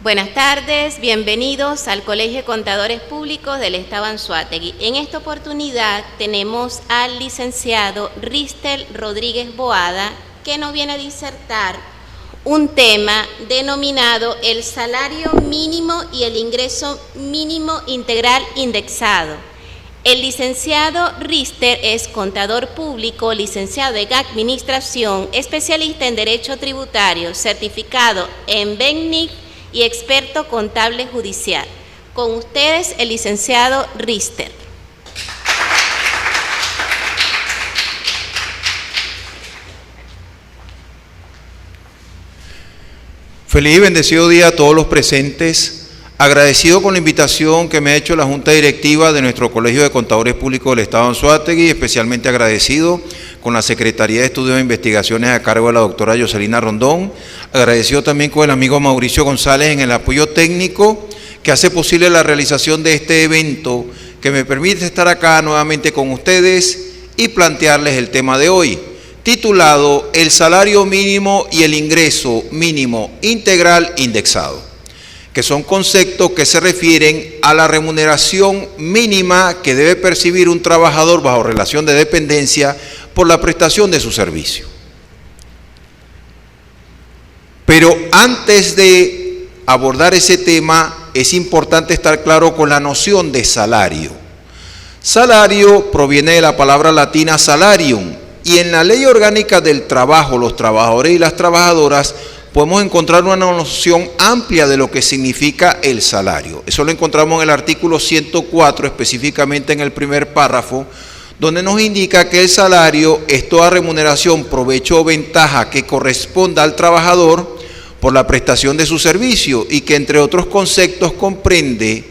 Buenas tardes, bienvenidos al Colegio de Contadores Públicos del Estado Anzoátegui. En esta oportunidad tenemos al licenciado Ristel Rodríguez Boada, que nos viene a disertar un tema denominado el salario mínimo y el ingreso mínimo integral indexado. El licenciado Ristel es contador público, licenciado en administración, especialista en derecho tributario, certificado en BENNIC y experto contable judicial. Con ustedes, el licenciado Ristel. Feliz y bendecido día a todos los presentes. Agradecido con la invitación que me ha hecho la Junta Directiva de nuestro Colegio de Contadores Públicos del Estado Anzoátegui, especialmente agradecido con la Secretaría de Estudios e Investigaciones a cargo de la doctora Yoselina Rondón, agradecido también con el amigo Mauricio González en el apoyo técnico que hace posible la realización de este evento que me permite estar acá nuevamente con ustedes y plantearles el tema de hoy, titulado El salario mínimo y el ingreso mínimo integral indexado, que son conceptos que se refieren a la remuneración mínima que debe percibir un trabajador bajo relación de dependencia por la prestación de su servicio. Pero antes de abordar ese tema, es importante estar claro con la noción de salario. Salario proviene de la palabra latina salarium, y en la Ley Orgánica del Trabajo, los trabajadores y las trabajadoras podemos encontrar una noción amplia de lo que significa el salario. Eso lo encontramos en el artículo 104, específicamente en el primer párrafo, donde nos indica que el salario es toda remuneración, provecho o ventaja que corresponda al trabajador por la prestación de su servicio y que entre otros conceptos comprende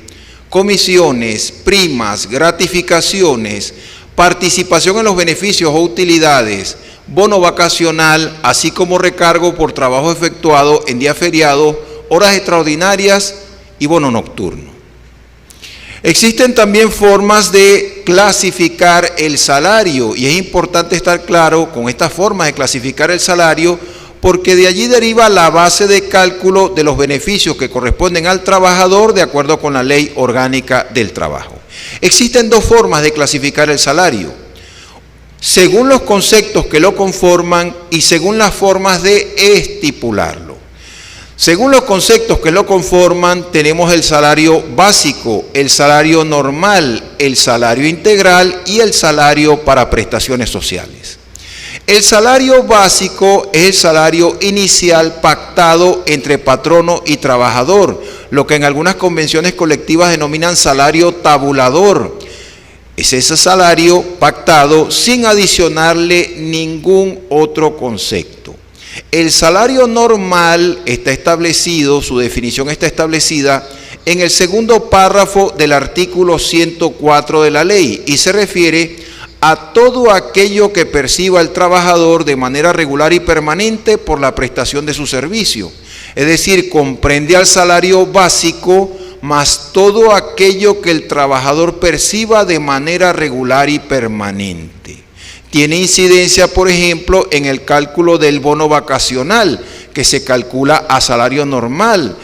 comisiones, primas, gratificaciones, participación en los beneficios o utilidades, bono vacacional, así como recargo por trabajo efectuado en día feriado, horas extraordinarias y bono nocturno. Existen también formas de clasificar el salario y es importante estar claro con estas formas de clasificar el salario porque de allí deriva la base de cálculo de los beneficios que corresponden al trabajador de acuerdo con la Ley Orgánica del Trabajo. Existen dos formas de clasificar el salario, según los conceptos que lo conforman y según las formas de estipularlo. Según los conceptos que lo conforman, tenemos el salario básico, el salario normal, el salario integral y el salario para prestaciones sociales. El salario básico es el salario inicial pactado entre patrono y trabajador, lo que en algunas convenciones colectivas denominan salario tabulador. Es ese salario pactado sin adicionarle ningún otro concepto. El salario normal está establecido, su definición está establecida en el segundo párrafo del artículo 104 de la ley y se refiere a todo aquello que perciba el trabajador de manera regular y permanente por la prestación de su servicio. Es decir, comprende al salario básico más todo aquello que el trabajador perciba de manera regular y permanente. Tiene incidencia, por ejemplo, en el cálculo del bono vacacional, que se calcula a salario normal.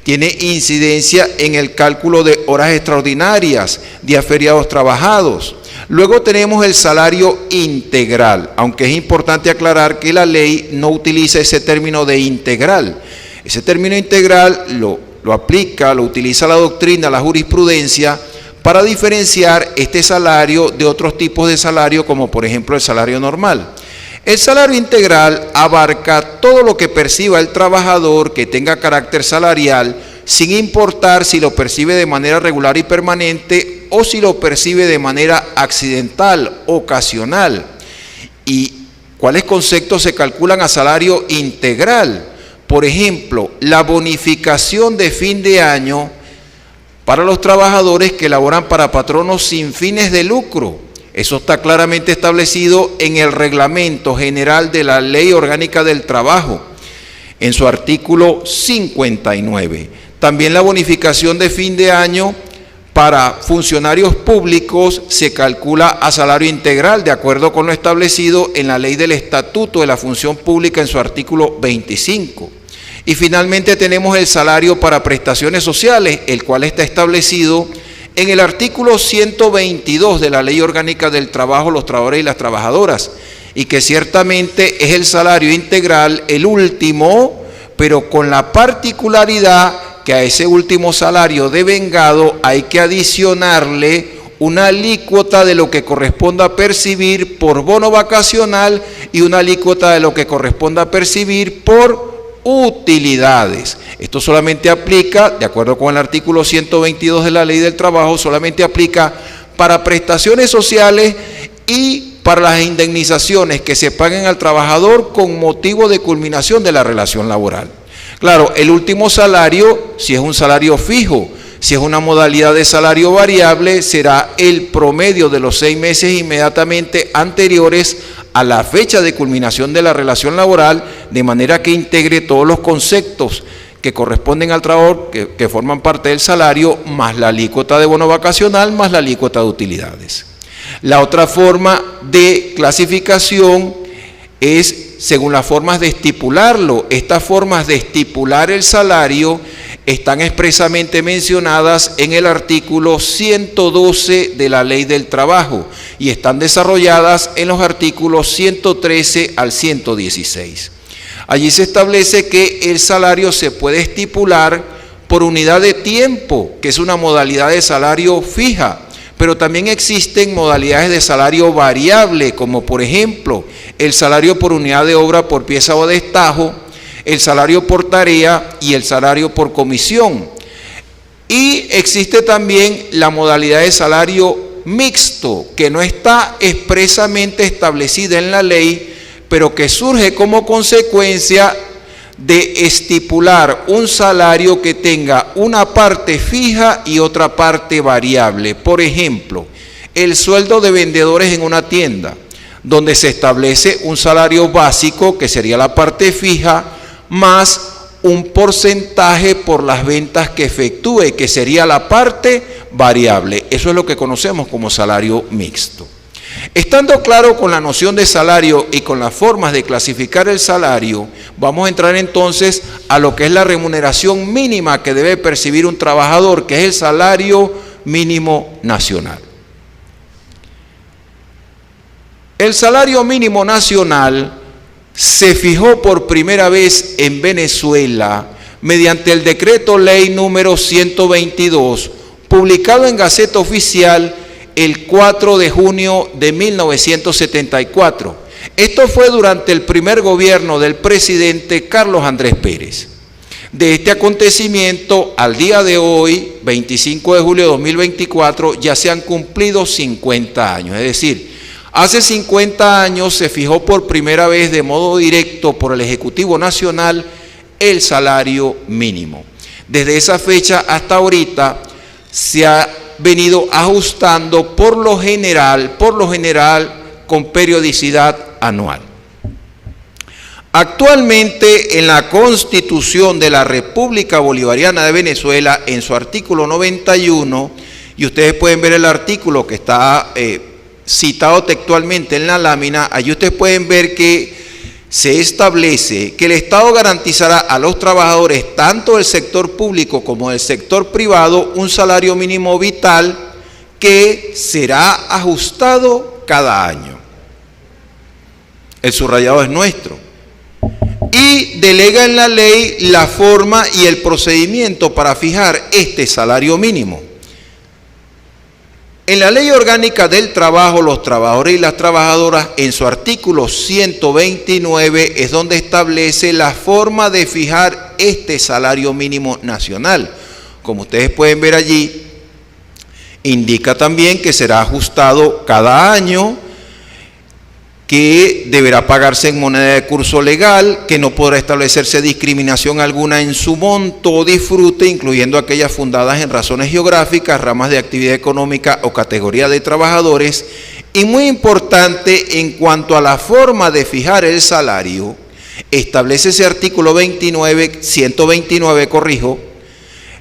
Tiene incidencia en el cálculo de horas extraordinarias, días feriados trabajados. Luego tenemos el salario integral, aunque es importante aclarar que la ley no utiliza ese término de integral. Ese término integral lo aplica, lo utiliza la doctrina, la jurisprudencia, para diferenciar este salario de otros tipos de salario, como por ejemplo el salario normal. El salario integral abarca todo lo que perciba el trabajador que tenga carácter salarial, sin importar si lo percibe de manera regular y permanente o si lo percibe de manera accidental, ocasional. ¿Y cuáles conceptos se calculan a salario integral? Por ejemplo, la bonificación de fin de año para los trabajadores que laboran para patronos sin fines de lucro. Eso está claramente establecido en el Reglamento General de la Ley Orgánica del Trabajo, en su artículo 59. También la bonificación de fin de año para funcionarios públicos se calcula a salario integral, de acuerdo con lo establecido en la Ley del Estatuto de la Función Pública en su artículo 25. Y finalmente tenemos el salario para prestaciones sociales, el cual está establecido en el artículo 122 de la Ley Orgánica del Trabajo, los trabajadores y las trabajadoras, y que ciertamente es el salario integral, el último, pero con la particularidad que a ese último salario devengado hay que adicionarle una alícuota de lo que corresponda percibir por bono vacacional y una alícuota de lo que corresponda percibir por utilidades. Esto solamente aplica, de acuerdo con el artículo 122 de la Ley del Trabajo, solamente aplica para prestaciones sociales y para las indemnizaciones que se paguen al trabajador con motivo de culminación de la relación laboral. Claro, el último salario, si es un salario fijo, si es una modalidad de salario variable, será el promedio de los 6 meses inmediatamente anteriores a la fecha de culminación de la relación laboral, de manera que integre todos los conceptos que corresponden al trabajador, que forman parte del salario, más la alícuota de bono vacacional, más la alícuota de utilidades. La otra forma de clasificación es según las formas de estipularlo. Estas formas de estipular el salario están expresamente mencionadas en el artículo 112 de la Ley del Trabajo y están desarrolladas en los artículos 113 al 116. Allí se establece que el salario se puede estipular por unidad de tiempo, que es una modalidad de salario fija, pero también existen modalidades de salario variable, como por ejemplo el salario por unidad de obra por pieza o destajo, el salario por tarea y el salario por comisión. Y existe también la modalidad de salario mixto, que no está expresamente establecida en la ley, pero que surge como consecuencia de estipular un salario que tenga una parte fija y otra parte variable. Por ejemplo, el sueldo de vendedores en una tienda, donde se establece un salario básico, que sería la parte fija, más un porcentaje por las ventas que efectúe, que sería la parte variable. Eso es lo que conocemos como salario mixto. Estando claro con la noción de salario y con las formas de clasificar el salario, vamos a entrar entonces a lo que es la remuneración mínima que debe percibir un trabajador, que es el salario mínimo nacional. El salario mínimo nacional se fijó por primera vez en Venezuela mediante el decreto ley número 122, publicado en Gaceta Oficial el 4 de junio de 1974. Esto fue durante el primer gobierno del presidente Carlos Andrés Pérez. De este acontecimiento al día de hoy, 25 de julio de 2024, ya se han cumplido 50 años, es decir, hace 50 años se fijó por primera vez de modo directo por el Ejecutivo Nacional el salario mínimo. Desde esa fecha hasta ahorita se ha venido ajustando por lo general con periodicidad anual. Actualmente en la Constitución de la República Bolivariana de Venezuela, en su artículo 91, y ustedes pueden ver el artículo que está citado textualmente en la lámina, allí ustedes pueden ver que se establece que el Estado garantizará a los trabajadores, tanto del sector público como del sector privado, un salario mínimo vital que será ajustado cada año. El subrayado es nuestro. Y delega en la ley la forma y el procedimiento para fijar este salario mínimo. En la Ley Orgánica del Trabajo, los trabajadores y las trabajadoras, en su artículo 129, es donde establece la forma de fijar este salario mínimo nacional. Como ustedes pueden ver allí, indica también que será ajustado cada año, que deberá pagarse en moneda de curso legal, que no podrá establecerse discriminación alguna en su monto o disfrute, incluyendo aquellas fundadas en razones geográficas, ramas de actividad económica o categoría de trabajadores. Y muy importante, en cuanto a la forma de fijar el salario, establece ese artículo 129,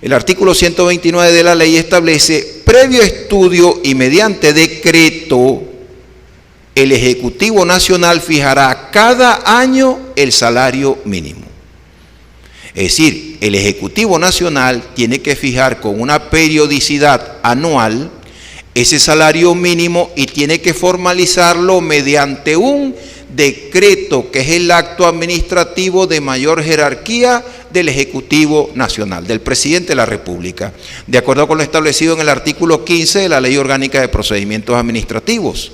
el artículo 129 de la ley establece, previo estudio y mediante decreto, el Ejecutivo Nacional fijará cada año el salario mínimo. Es decir, el Ejecutivo Nacional tiene que fijar con una periodicidad anual ese salario mínimo y tiene que formalizarlo mediante un decreto, que es el acto administrativo de mayor jerarquía del Ejecutivo Nacional, del Presidente de la República, de acuerdo con lo establecido en el artículo 15 de la Ley Orgánica de Procedimientos Administrativos.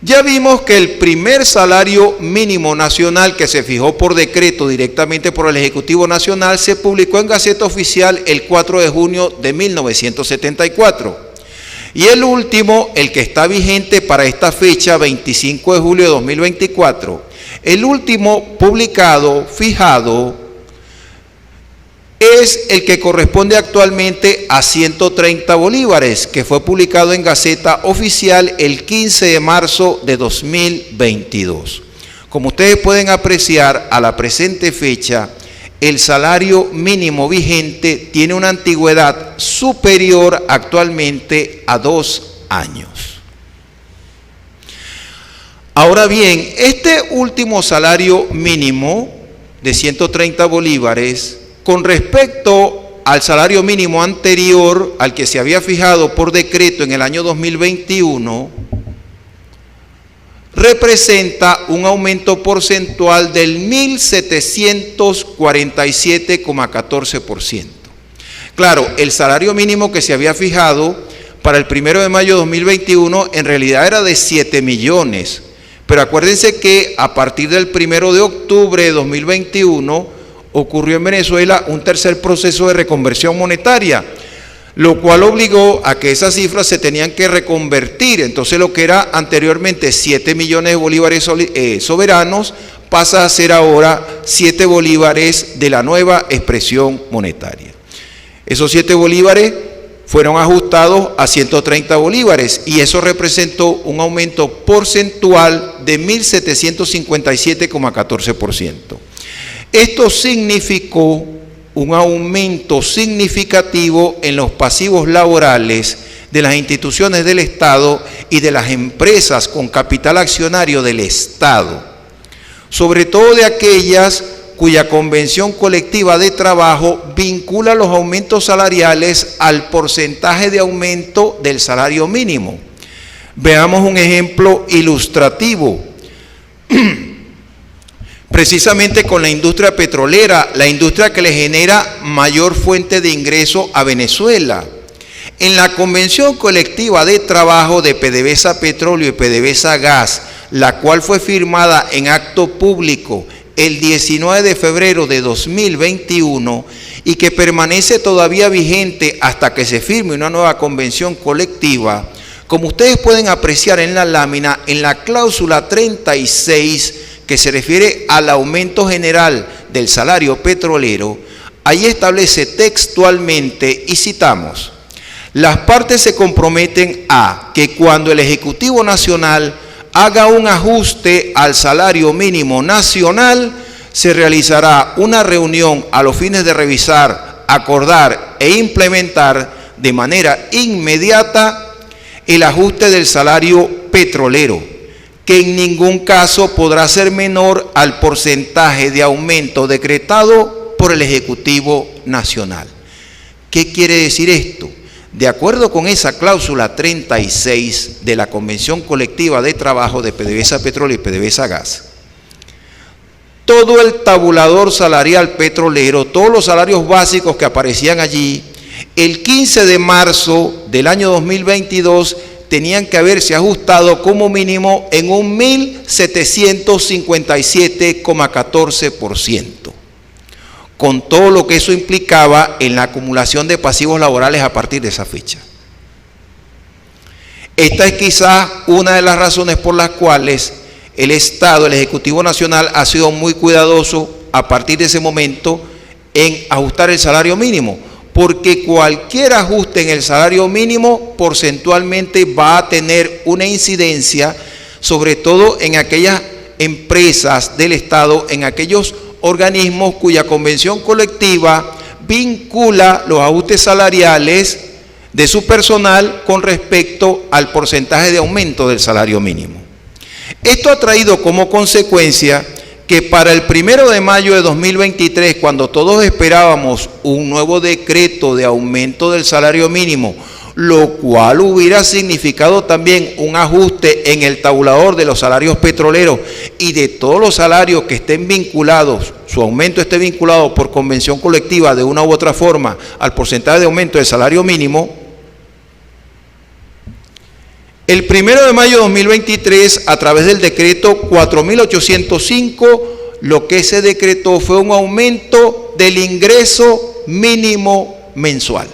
Ya vimos que el primer salario mínimo nacional, que se fijó por decreto directamente por el Ejecutivo Nacional, se publicó en Gaceta Oficial el 4 de junio de 1974. Y el último, el que está vigente para esta fecha, 25 de julio de 2024, el último publicado, fijado, es el que corresponde actualmente a 130 bolívares, que fue publicado en Gaceta Oficial el 15 de marzo de 2022. Como ustedes pueden apreciar, a la presente fecha, el salario mínimo vigente tiene una antigüedad superior actualmente a 2 años. Ahora bien, este último salario mínimo de 130 bolívares, con respecto al salario mínimo anterior, al que se había fijado por decreto en el año 2021, representa un aumento porcentual del 1.747,14%. Claro, el salario mínimo que se había fijado para el 1 de mayo de 2021 en realidad era de 7 millones, pero acuérdense que a partir del 1 de octubre de 2021 ocurrió en Venezuela un tercer proceso de reconversión monetaria, lo cual obligó a que esas cifras se tenían que reconvertir. Entonces lo que era anteriormente 7 millones de bolívares soberanos pasa a ser ahora 7 bolívares de la nueva expresión monetaria. Esos 7 bolívares fueron ajustados a 130 bolívares y eso representó un aumento porcentual de 1.757,14%. Esto significó un aumento significativo en los pasivos laborales de las instituciones del Estado y de las empresas con capital accionario del Estado, sobre todo de aquellas cuya convención colectiva de trabajo vincula los aumentos salariales al porcentaje de aumento del salario mínimo. Veamos un ejemplo ilustrativo. Precisamente con la industria petrolera, la industria que le genera mayor fuente de ingreso a Venezuela. En la convención colectiva de trabajo de PDVSA Petróleo y PDVSA Gas, la cual fue firmada en acto público el 19 de febrero de 2021 y que permanece todavía vigente hasta que se firme una nueva convención colectiva, como ustedes pueden apreciar en la lámina, en la cláusula 36, que se refiere al aumento general del salario petrolero, ahí establece textualmente, y citamos: las partes se comprometen a que cuando el Ejecutivo Nacional haga un ajuste al salario mínimo nacional, se realizará una reunión a los fines de revisar, acordar e implementar de manera inmediata el ajuste del salario petrolero, que en ningún caso podrá ser menor al porcentaje de aumento decretado por el Ejecutivo Nacional. ¿Qué quiere decir esto? De acuerdo con esa cláusula 36 de la Convención Colectiva de Trabajo de PDVSA Petróleo y PDVSA Gas, todo el tabulador salarial petrolero, todos los salarios básicos que aparecían allí, el 15 de marzo del año 2022 tenían que haberse ajustado como mínimo en un 1.757,14%, con todo lo que eso implicaba en la acumulación de pasivos laborales a partir de esa fecha. Esta es quizás una de las razones por las cuales el Estado, el Ejecutivo Nacional, ha sido muy cuidadoso a partir de ese momento en ajustar el salario mínimo, porque cualquier ajuste en el salario mínimo porcentualmente va a tener una incidencia, sobre todo en aquellas empresas del Estado, en aquellos organismos cuya convención colectiva vincula los ajustes salariales de su personal con respecto al porcentaje de aumento del salario mínimo. Esto ha traído como consecuencia que para el 1 de mayo de 2023, cuando todos esperábamos un nuevo decreto de aumento del salario mínimo, lo cual hubiera significado también un ajuste en el tabulador de los salarios petroleros y de todos los salarios que estén vinculados, su aumento esté vinculado por convención colectiva de una u otra forma al porcentaje de aumento del salario mínimo. El 1 de mayo de 2023, a través del decreto 4.805, lo que se decretó fue un aumento del ingreso mínimo mensual.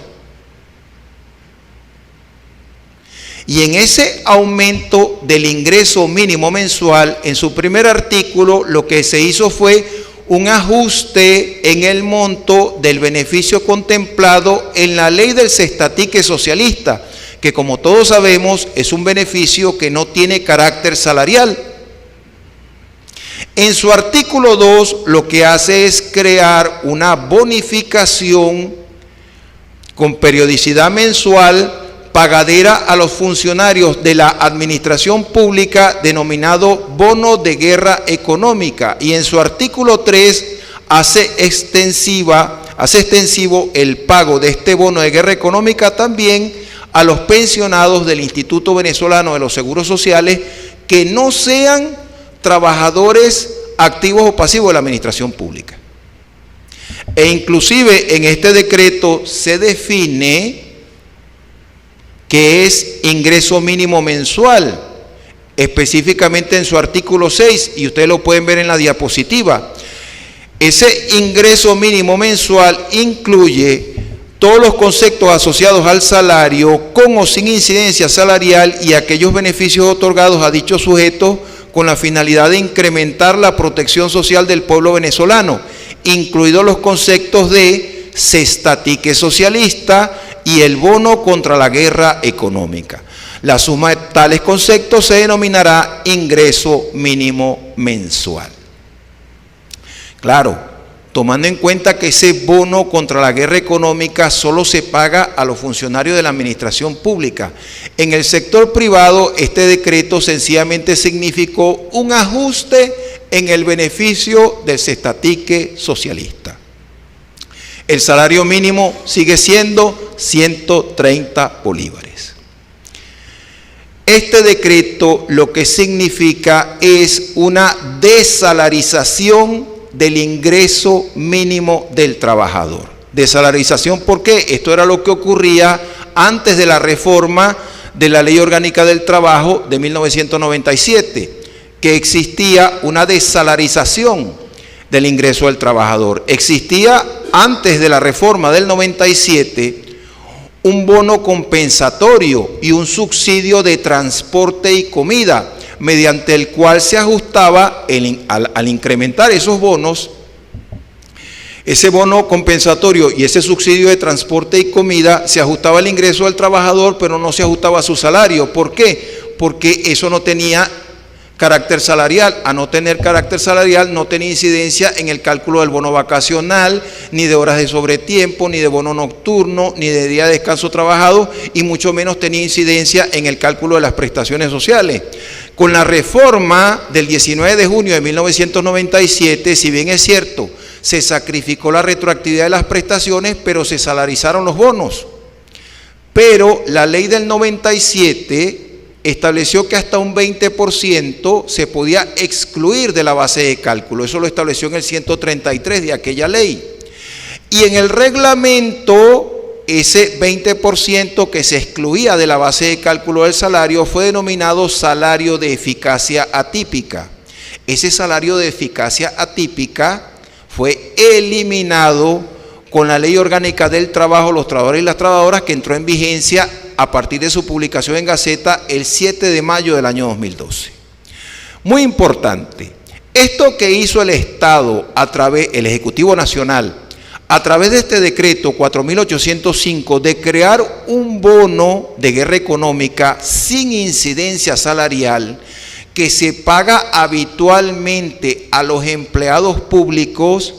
Y en ese aumento del ingreso mínimo mensual, en su primer artículo, lo que se hizo fue un ajuste en el monto del beneficio contemplado en la ley del cestatique socialista, que como todos sabemos es un beneficio que no tiene carácter salarial. En su artículo 2 lo que hace es crear una bonificación con periodicidad mensual pagadera a los funcionarios de la administración pública denominado bono de guerra económica, y en su artículo 3 hace extensivo el pago de este bono de guerra económica también a los pensionados del Instituto Venezolano de los Seguros Sociales que no sean trabajadores activos o pasivos de la administración pública. E inclusive en este decreto se define que es ingreso mínimo mensual, específicamente en su artículo 6, y ustedes lo pueden ver en la diapositiva. Ese ingreso mínimo mensual incluye todos los conceptos asociados al salario, con o sin incidencia salarial, y aquellos beneficios otorgados a dichos sujetos con la finalidad de incrementar la protección social del pueblo venezolano, incluidos los conceptos de cestatique socialista y el bono contra la guerra económica. La suma de tales conceptos se denominará ingreso mínimo mensual. Claro, tomando en cuenta que ese bono contra la guerra económica solo se paga a los funcionarios de la administración pública. En el sector privado, este decreto sencillamente significó un ajuste en el beneficio del cestatique socialista. El salario mínimo sigue siendo 130 bolívares. Este decreto lo que significa es una desalarización del ingreso mínimo del trabajador. Desalarización, ¿por qué? Esto era lo que ocurría antes de la reforma de la Ley Orgánica del Trabajo de 1997, que existía una desalarización del ingreso del trabajador. Existía antes de la reforma del 97 un bono compensatorio y un subsidio de transporte y comida, mediante el cual se ajustaba al incrementar esos bonos, ese bono compensatorio y ese subsidio de transporte y comida, se ajustaba el ingreso del trabajador, pero no se ajustaba a su salario. ¿Por qué? Porque eso no tenía carácter salarial. A no tener carácter salarial, no tenía incidencia en el cálculo del bono vacacional, ni de horas de sobretiempo, ni de bono nocturno, ni de día de descanso trabajado, y mucho menos tenía incidencia en el cálculo de las prestaciones sociales. Con la reforma del 19 de junio de 1997, si bien es cierto, se sacrificó la retroactividad de las prestaciones, pero se salarizaron los bonos. Pero la ley del 97 estableció que hasta un 20% se podía excluir de la base de cálculo. Eso lo estableció en el 133 de aquella ley. Y en el reglamento, ese 20% que se excluía de la base de cálculo del salario fue denominado salario de eficacia atípica. Ese salario de eficacia atípica fue eliminado con la Ley Orgánica del Trabajo, los trabajadores y las trabajadoras, que entró en vigencia a partir de su publicación en Gaceta el 7 de mayo del año 2012. Muy importante, esto que hizo el Estado el Ejecutivo Nacional, a través de este decreto 4.805 de crear un bono de guerra económica sin incidencia salarial que se paga habitualmente a los empleados públicos,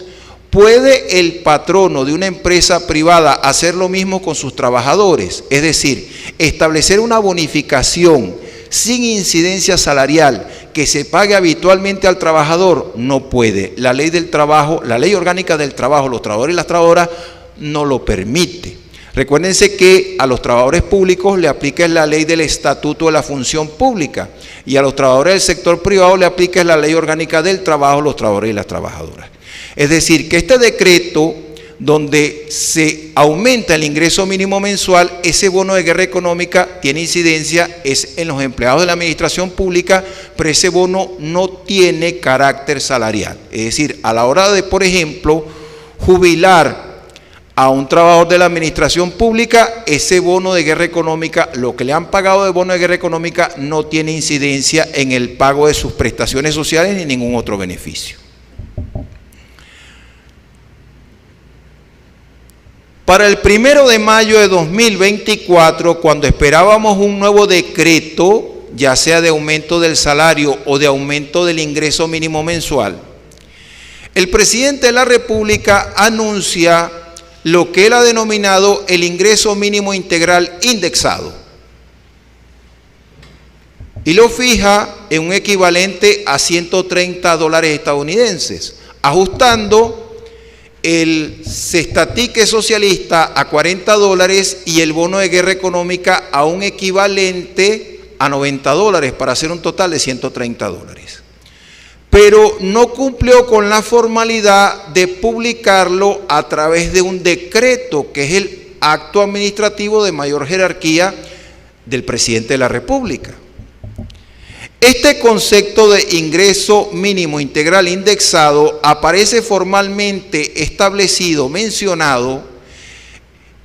¿puede el patrono de una empresa privada hacer lo mismo con sus trabajadores? Es decir, establecer una bonificación sin incidencia salarial que se pague habitualmente al trabajador, no puede. La ley del trabajo, la ley orgánica del trabajo, los trabajadores y las trabajadoras no lo permite. Recuérdense que a los trabajadores públicos le aplica la ley del Estatuto de la Función Pública y a los trabajadores del sector privado le aplica la ley orgánica del trabajo, los trabajadores y las trabajadoras. Es decir, que este decreto donde se aumenta el ingreso mínimo mensual, ese bono de guerra económica tiene incidencia es en los empleados de la administración pública, pero ese bono no tiene carácter salarial. Es decir, a la hora de, por ejemplo, jubilar a un trabajador de la administración pública, ese bono de guerra económica, lo que le han pagado de bono de guerra económica no tiene incidencia en el pago de sus prestaciones sociales ni ningún otro beneficio. Para el 1 de mayo de 2024, cuando esperábamos un nuevo decreto, ya sea de aumento del salario o de aumento del ingreso mínimo mensual, el presidente de la República anuncia lo que él ha denominado el ingreso mínimo integral indexado y lo fija en un equivalente a $130 estadounidenses, ajustando el cestatique socialista a $40 y el bono de guerra económica a un equivalente a $90 para hacer un total de $130. Pero no cumplió con la formalidad de publicarlo a través de un decreto, que es el acto administrativo de mayor jerarquía del presidente de la República. Este concepto de ingreso mínimo integral indexado aparece formalmente establecido, mencionado,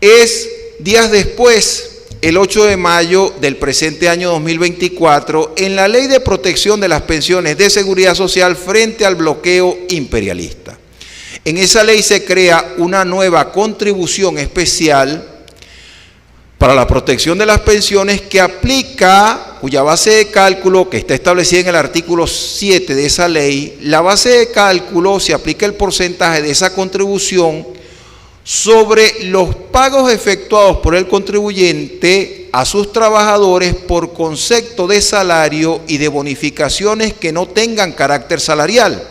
es días después, el 8 de mayo del presente año 2024, en la Ley de Protección de las Pensiones de Seguridad Social frente al bloqueo imperialista. En esa ley se crea una nueva contribución especial para la protección de las pensiones que aplica, cuya base de cálculo, que está establecida en el artículo 7 de esa ley, la base de cálculo se aplica el porcentaje de esa contribución sobre los pagos efectuados por el contribuyente a sus trabajadores por concepto de salario y de bonificaciones que no tengan carácter salarial.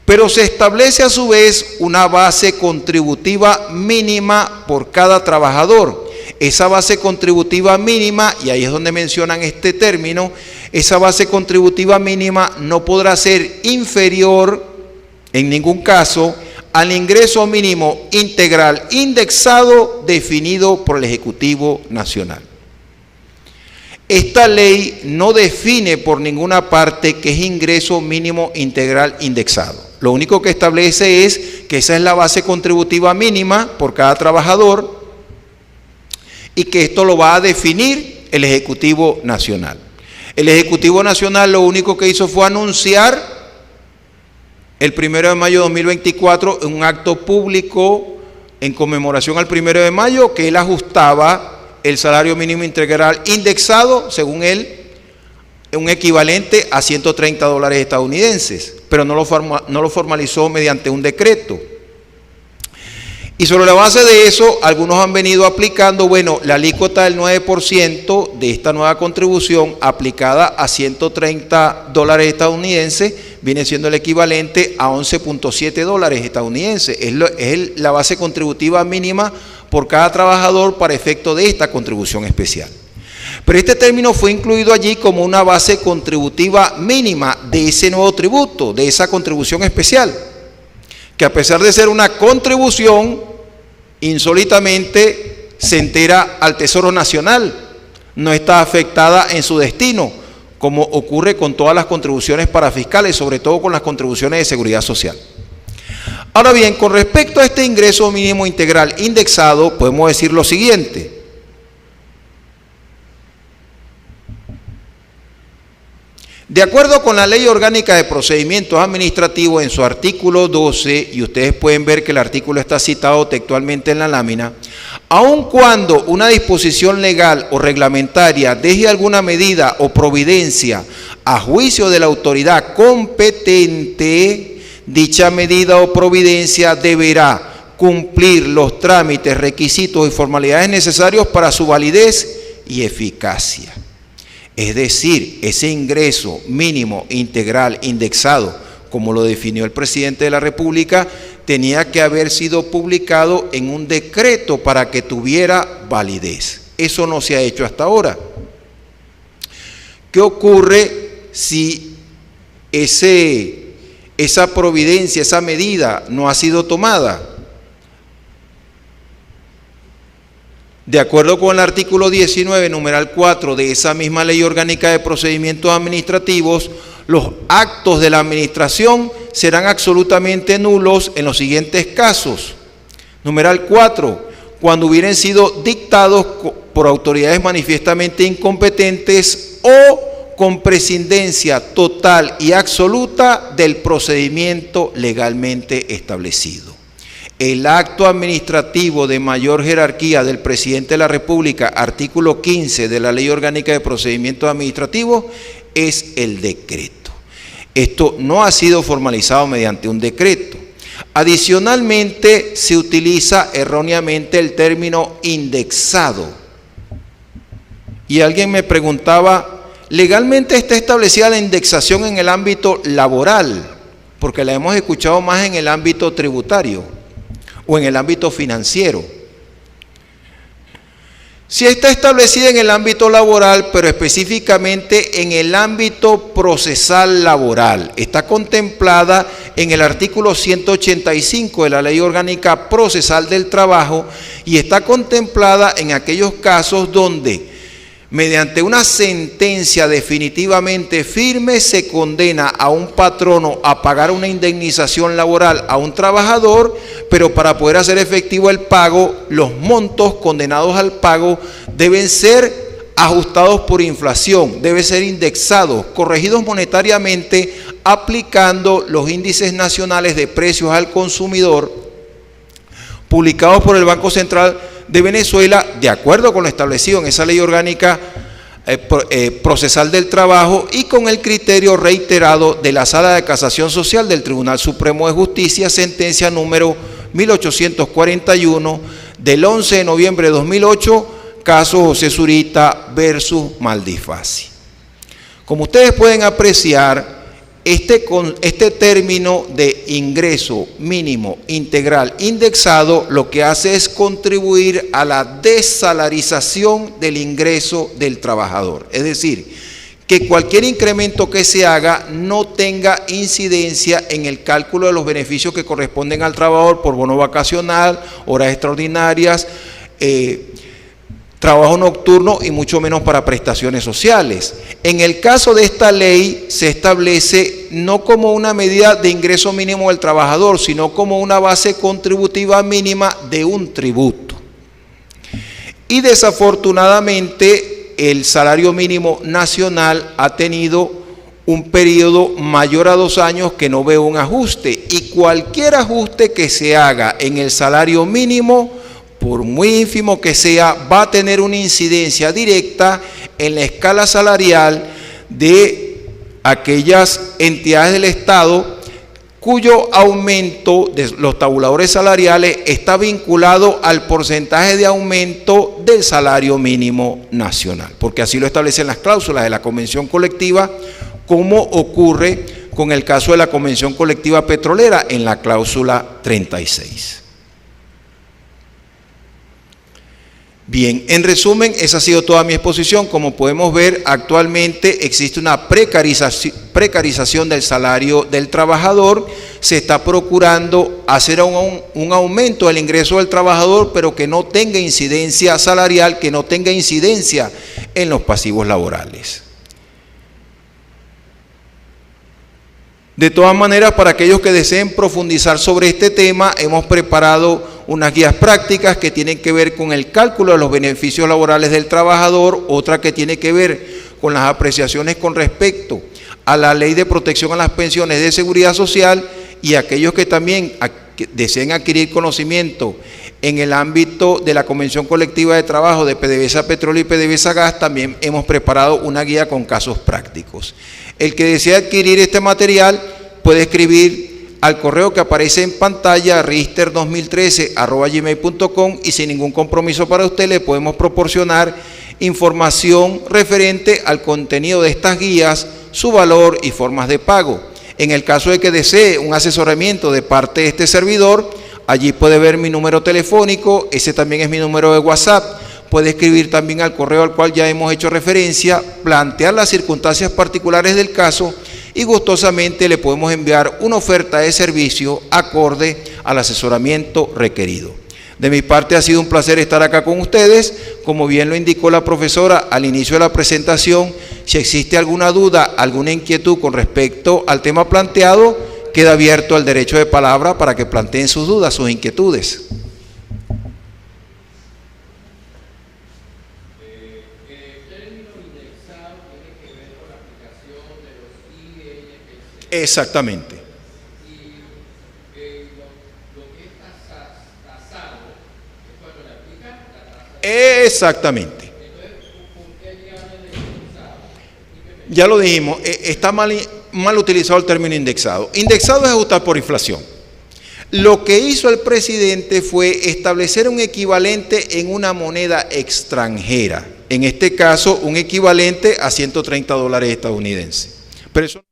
Pero se establece a su vez una base contributiva mínima por cada trabajador. Esa base contributiva mínima, y ahí es donde mencionan este término, esa base contributiva mínima no podrá ser inferior en ningún caso al ingreso mínimo integral indexado definido por el Ejecutivo Nacional. Esta ley no define por ninguna parte qué es ingreso mínimo integral indexado. Lo único que establece es que esa es la base contributiva mínima por cada trabajador y que esto lo va a definir el Ejecutivo Nacional. El Ejecutivo Nacional lo único que hizo fue anunciar el 1 de mayo de 2024 en un acto público en conmemoración al 1 de mayo que él ajustaba el salario mínimo integral indexado, según él, un equivalente a $130 estadounidenses, pero no lo formalizó mediante un decreto. Y sobre la base de eso, algunos han venido aplicando, bueno, la alícuota del 9% de esta nueva contribución aplicada a $130 estadounidenses viene siendo el equivalente a $11.7 estadounidenses. Es la base contributiva mínima por cada trabajador para efecto de esta contribución especial. Pero este término fue incluido allí como una base contributiva mínima de ese nuevo tributo, de esa contribución especial, que a pesar de ser una contribución, insólitamente se entera al Tesoro Nacional, no está afectada en su destino, como ocurre con todas las contribuciones parafiscales, sobre todo con las contribuciones de seguridad social. Ahora bien, con respecto a este ingreso mínimo integral indexado, podemos decir lo siguiente. De acuerdo con la Ley Orgánica de Procedimientos Administrativos en su artículo 12, y ustedes pueden ver que el artículo está citado textualmente en la lámina, aun cuando una disposición legal o reglamentaria deje alguna medida o providencia a juicio de la autoridad competente, dicha medida o providencia deberá cumplir los trámites, requisitos y formalidades necesarios para su validez y eficacia. Es decir, ese ingreso mínimo integral indexado, como lo definió el presidente de la República, tenía que haber sido publicado en un decreto para que tuviera validez. Eso no se ha hecho hasta ahora. ¿Qué ocurre si esa providencia, esa medida no ha sido tomada? De acuerdo con el artículo 19, numeral 4 de esa misma Ley Orgánica de Procedimientos Administrativos, los actos de la administración serán absolutamente nulos en los siguientes casos. Numeral 4, cuando hubieran sido dictados por autoridades manifiestamente incompetentes o con prescindencia total y absoluta del procedimiento legalmente establecido. El acto administrativo de mayor jerarquía del presidente de la República, artículo 15 de la Ley Orgánica de Procedimientos Administrativos, es el decreto. Esto no ha sido formalizado mediante un decreto. Adicionalmente, se utiliza erróneamente el término indexado. Y alguien me preguntaba, ¿legalmente está establecida la indexación en el ámbito laboral? Porque la hemos escuchado más en el ámbito tributario o en el ámbito financiero. Sí está establecida en el ámbito laboral, pero específicamente en el ámbito procesal laboral. Está contemplada en el artículo 185 de la Ley Orgánica Procesal del Trabajo y está contemplada en aquellos casos donde, mediante una sentencia definitivamente firme, se condena a un patrono a pagar una indemnización laboral a un trabajador, pero para poder hacer efectivo el pago, los montos condenados al pago deben ser ajustados por inflación, deben ser indexados, corregidos monetariamente, aplicando los índices nacionales de precios al consumidor, publicados por el Banco Central de Venezuela, de acuerdo con lo establecido en esa Ley Orgánica Procesal del Trabajo y con el criterio reiterado de la Sala de Casación Social del Tribunal Supremo de Justicia, sentencia número 1841 del 11 de noviembre de 2008, caso José Zurita versus Maldifasi. Como ustedes pueden apreciar, este término de ingreso mínimo integral indexado lo que hace es contribuir a la desalarización del ingreso del trabajador. Es decir, que cualquier incremento que se haga no tenga incidencia en el cálculo de los beneficios que corresponden al trabajador por bono vacacional, horas extraordinarias, trabajo nocturno y mucho menos para prestaciones sociales. En el caso de esta ley se establece no como una medida de ingreso mínimo del trabajador, sino como una base contributiva mínima de un tributo. Y desafortunadamente el salario mínimo nacional ha tenido un periodo mayor a 2 años que no veo un ajuste, y cualquier ajuste que se haga en el salario mínimo, por muy ínfimo que sea, va a tener una incidencia directa en la escala salarial de aquellas entidades del Estado cuyo aumento de los tabuladores salariales está vinculado al porcentaje de aumento del salario mínimo nacional, porque así lo establecen las cláusulas de la convención colectiva, como ocurre con el caso de la convención colectiva petrolera en la cláusula 36. Bien, en resumen, esa ha sido toda mi exposición. Como podemos ver, actualmente existe una precarización del salario del trabajador. Se está procurando hacer un aumento del ingreso del trabajador, pero que no tenga incidencia salarial, que no tenga incidencia en los pasivos laborales. De todas maneras, para aquellos que deseen profundizar sobre este tema, hemos preparado unas guías prácticas que tienen que ver con el cálculo de los beneficios laborales del trabajador, otra que tiene que ver con las apreciaciones con respecto a la Ley de Protección a las Pensiones de Seguridad Social, y aquellos que también deseen adquirir conocimiento en el ámbito de la Convención Colectiva de Trabajo de PDVSA Petróleo y PDVSA Gas, también hemos preparado una guía con casos prácticos. El que desea adquirir este material puede escribir al correo que aparece en pantalla, rister2013@gmail.com, y sin ningún compromiso para usted le podemos proporcionar información referente al contenido de estas guías, su valor y formas de pago. En el caso de que desee un asesoramiento de parte de este servidor, allí puede ver mi número telefónico, ese también es mi número de WhatsApp. Puede escribir también al correo al cual ya hemos hecho referencia, plantear las circunstancias particulares del caso y gustosamente le podemos enviar una oferta de servicio acorde al asesoramiento requerido. De mi parte ha sido un placer estar acá con ustedes. Como bien lo indicó la profesora al inicio de la presentación, si existe alguna duda, alguna inquietud con respecto al tema planteado, queda abierto el derecho de palabra para que planteen sus dudas, sus inquietudes. Exactamente. Exactamente. Ya lo dijimos, está mal utilizado el término indexado. Indexado es ajustar por inflación. Lo que hizo el presidente fue establecer un equivalente en una moneda extranjera. En este caso, un equivalente a $130 estadounidenses. Pero eso